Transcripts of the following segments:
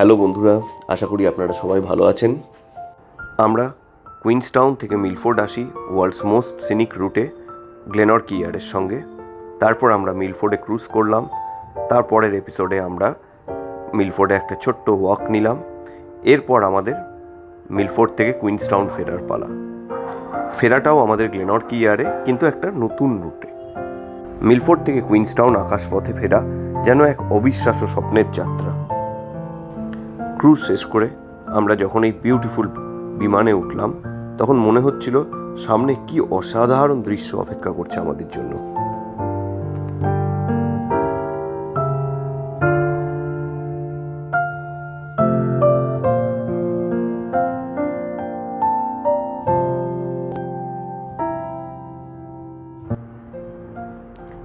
Hello বন্ধুরা, আশা করি আপনারা সবাই ভালো আছেন। আমরা কুইন্সটাউন থেকে মিলফোর্ড আসি ওয়ার্ল্ডস মোস্ট সিনিক রুটে গ্লেনরকি ইয়ারের সঙ্গে। তারপর আমরা মিলফোর্ডে ক্রুজ করলাম। তারপরের এপিসোডে আমরা মিলফোর্ডে একটা ছোট্ট ওয়াক নিলাম। এরপর আমাদের মিলফোর্ড থেকে কুইন্সটাউন ফেরার পালা। ফেরাটাও আমাদের গ্লেনরকি ইয়ারে, কিন্তু একটা নতুন রুটে। মিলফোর্ড থেকে কুইন্সটাউন আকাশপথে ফেরা যেন এক অবিশ্বাস্য স্বপ্নের যাত্রা। ক্রুজ শেষ করে আমরা যখন এই বিউটিফুল বিমানে উঠলাম, তখন মনে হচ্ছিল সামনে কি অসাধারণ দৃশ্য অপেক্ষা করছে আমাদের জন্য।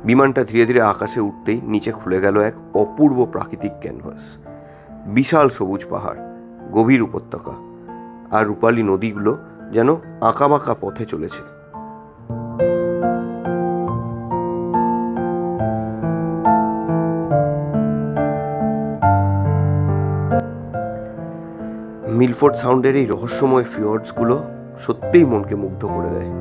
বিমানটা ধীরে ধীরে আকাশে উঠতেই নিচে খুলে গেল এক অপূর্ব প্রাকৃতিক ক্যানভাস। বিশাল সবুজ পাহাড়, গভীর উপত্যকা আর রূপালী নদীগুলো যেন আঁকাবাঁকা পথে চলেছে। মিলফোর্ড সাউন্ডের এই রহস্যময় ফিয়র্ডসগুলো সত্যিই মনকে মুগ্ধ করে দেয়।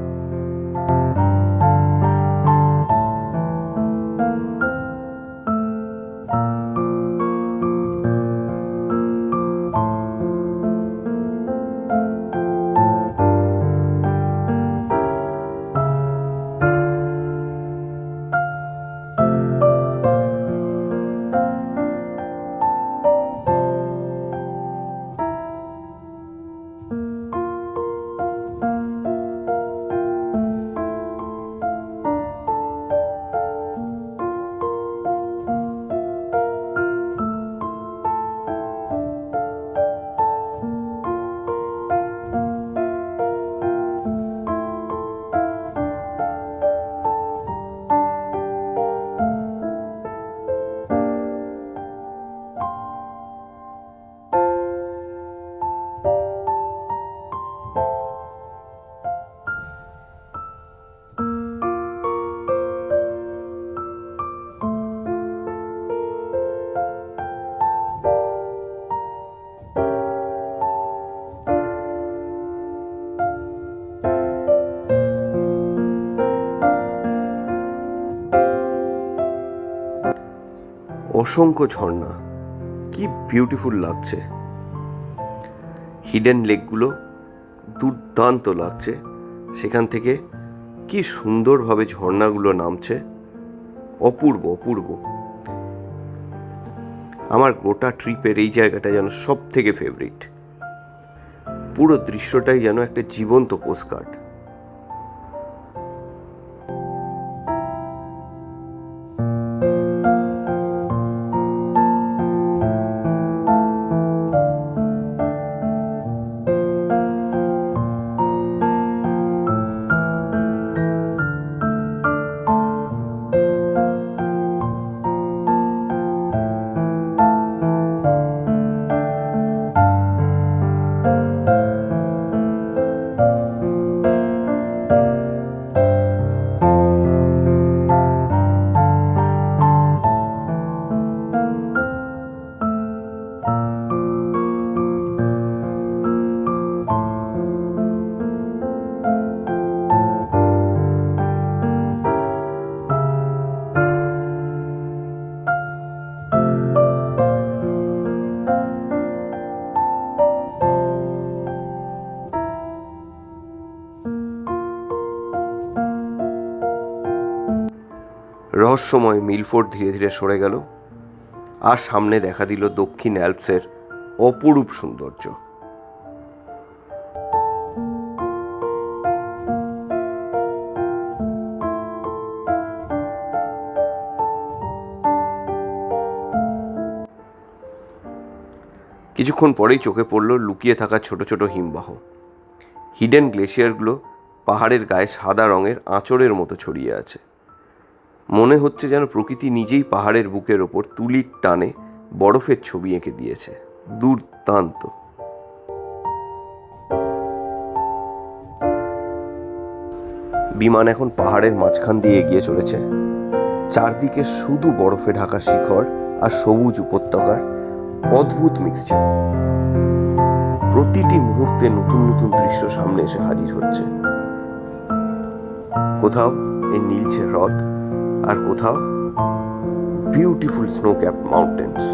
অসংখ্য ঝর্ণা, কি বিউটিফুল লাগছে। হিডেন লেকগুলো দুর্দান্ত লাগছে। সেখান থেকে কি সুন্দরভাবে ঝর্ণাগুলো নামছে, অপূর্ব অপূর্ব। আমার গোটা ট্রিপের এই জায়গাটা যেন সব থেকে ফেভারিট। পুরো দৃশ্যটাই যেন একটা জীবন্ত পোস্টকার্ড। রহস্যময় মিলফোর্ড ধীরে ধীরে সরে গেল, আর সামনে দেখা দিল দক্ষিণ অ্যালপসের অপরূপ সৌন্দর্য। কিছুক্ষণ পরেই চোখে পড়ল লুকিয়ে থাকা ছোট ছোট হিমবাহ। হিডেন গ্লেশিয়ারগুলো পাহাড়ের গায়ে সাদা রঙের আঁচড়ের মতো ছড়িয়ে আছে। মনে হচ্ছে যেন প্রকৃতি নিজেই পাহাড়ের বুকের ওপর তুলির টানে বরফের ছবি এঁকে দিয়েছে। দুর্দান্ত। বিমান এখন পাহাড়ের মাঝখান দিয়ে এগিয়ে চলেছে। চারদিকে শুধু বরফে ঢাকা শিখর আর সবুজ উপত্যকার অদ্ভুত মিক্সচার। প্রতিটি মুহূর্তে নতুন নতুন দৃশ্য সামনে এসে হাজির হচ্ছে। কোথাও এই নীলচে হ্রদ, আর কোথাও বিউটিফুল স্নো ক্যাপ মাউন্টেন্স।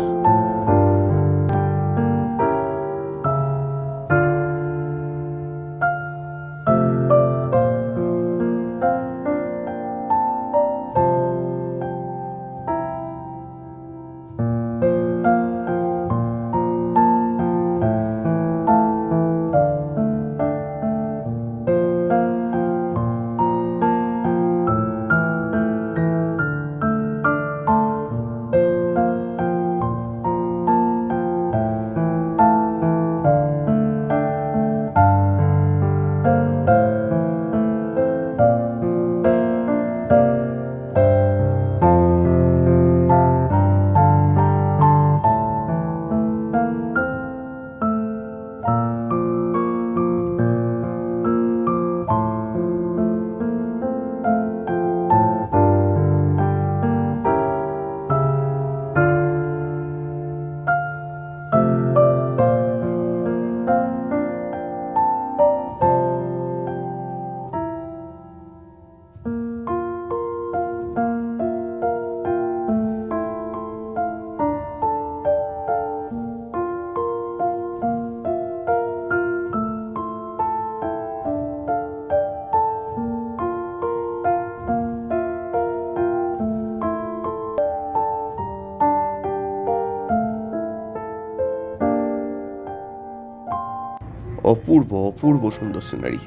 অপূর্ব অপূর্ব সুন্দর সিনারি।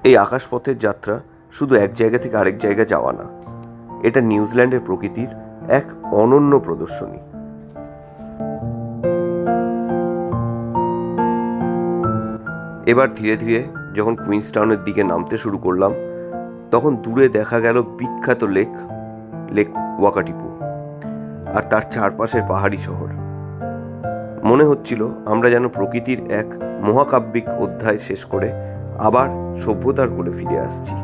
এই আকাশপথের যাত্রা শুধু এক জায়গা থেকে আরেক জায়গায় যাওয়া না, এটা নিউজিল্যান্ডের প্রকৃতির এক অনন্য প্রদর্শনী। এবার ধীরে ধীরে যখন কুইন্সটাউনের দিকে নামতে শুরু করলাম, তখন দূরে দেখা গেল বিখ্যাত লেক ওয়াকাটিপু আর তার চারপাশের পাহাড়ি শহর। মনে হচ্ছিল আমরা যেন প্রকৃতির এক মহাকাব্যিক অধ্যায় শেষ করে আবার সভ্যতার কোলে ফিরে আসছি।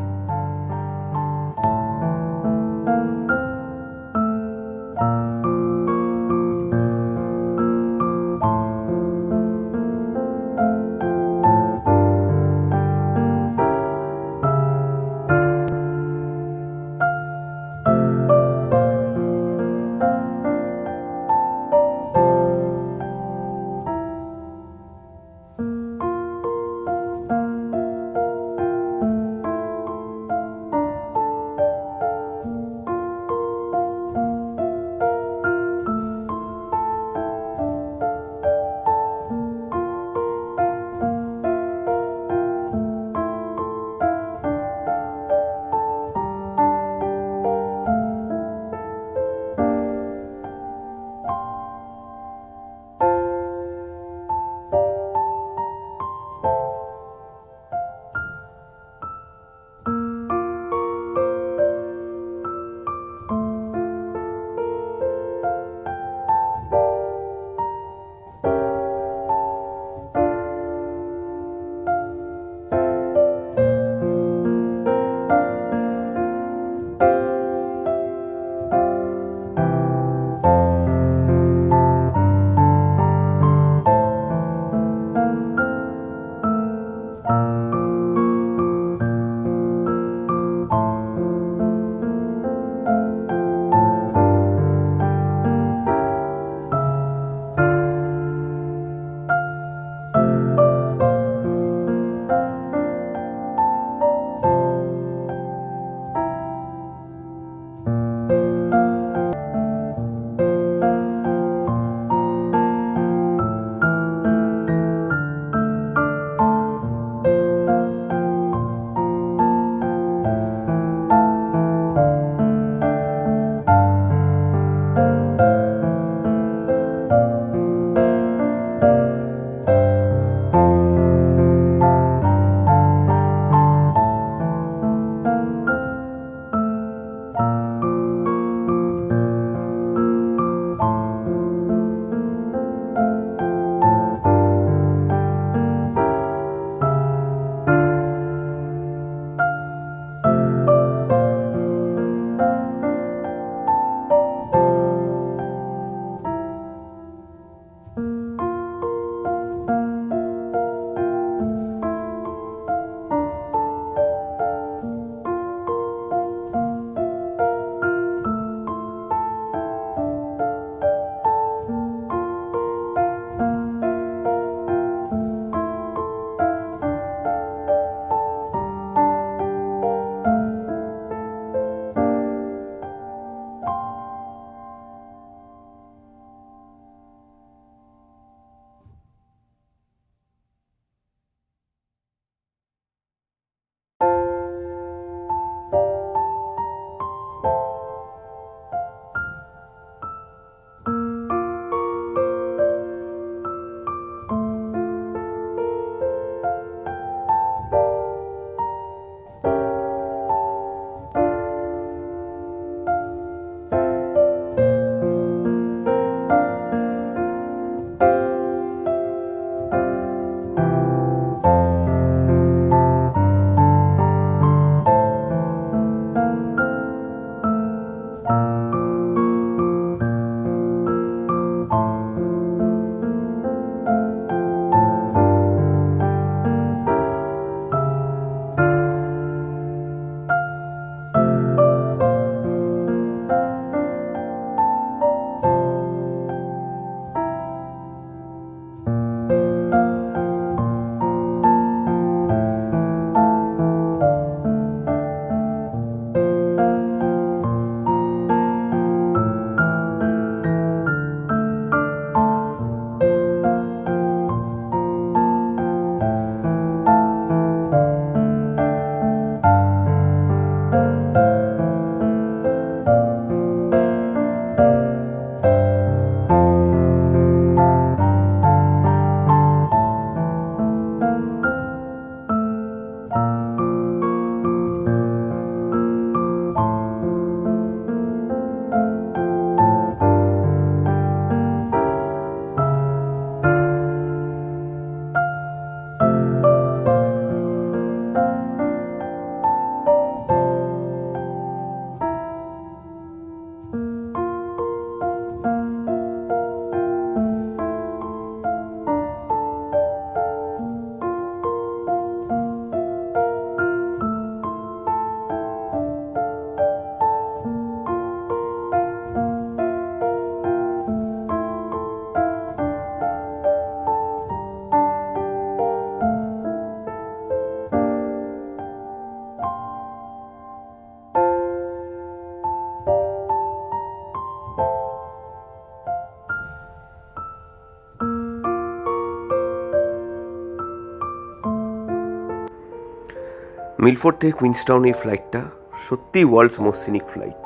মিলফোর্ড থেকে কুইন্সটাউন এই ফ্লাইটটা সত্যিই ওয়ার্ল্ডস মোস্ট সিনিক ফ্লাইট।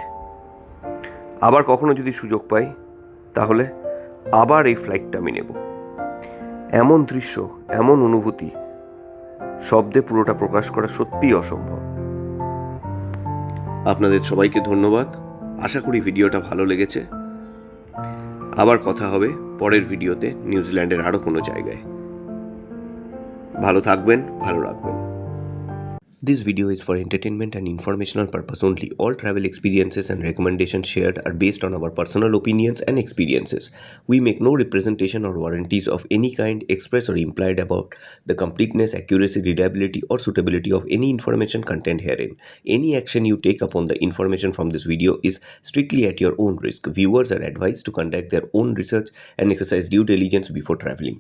আবার কখনো যদি সুযোগ পাই তাহলে আবার এই ফ্লাইটটা আমি নেব। এমন দৃশ্য, এমন অনুভূতি শব্দে পুরোটা প্রকাশ করা সত্যিই অসম্ভব। আপনাদের সবাইকে ধন্যবাদ। আশা করি ভিডিওটা ভালো লেগেছে। আবার কথা হবে পরের ভিডিওতে নিউজিল্যান্ডের আরও কোনো জায়গায়। ভালো থাকবেন, ভালো রাখবেন। This video is for entertainment and informational purpose only. All travel experiences and recommendations shared are based on our personal opinions and experiences. We make no representation or warranties of any kind expressed or implied about the completeness, accuracy, reliability, or suitability of any information contained herein. Any action you take upon the information from this video is strictly at your own risk. Viewers are advised to conduct their own research and exercise due diligence before traveling.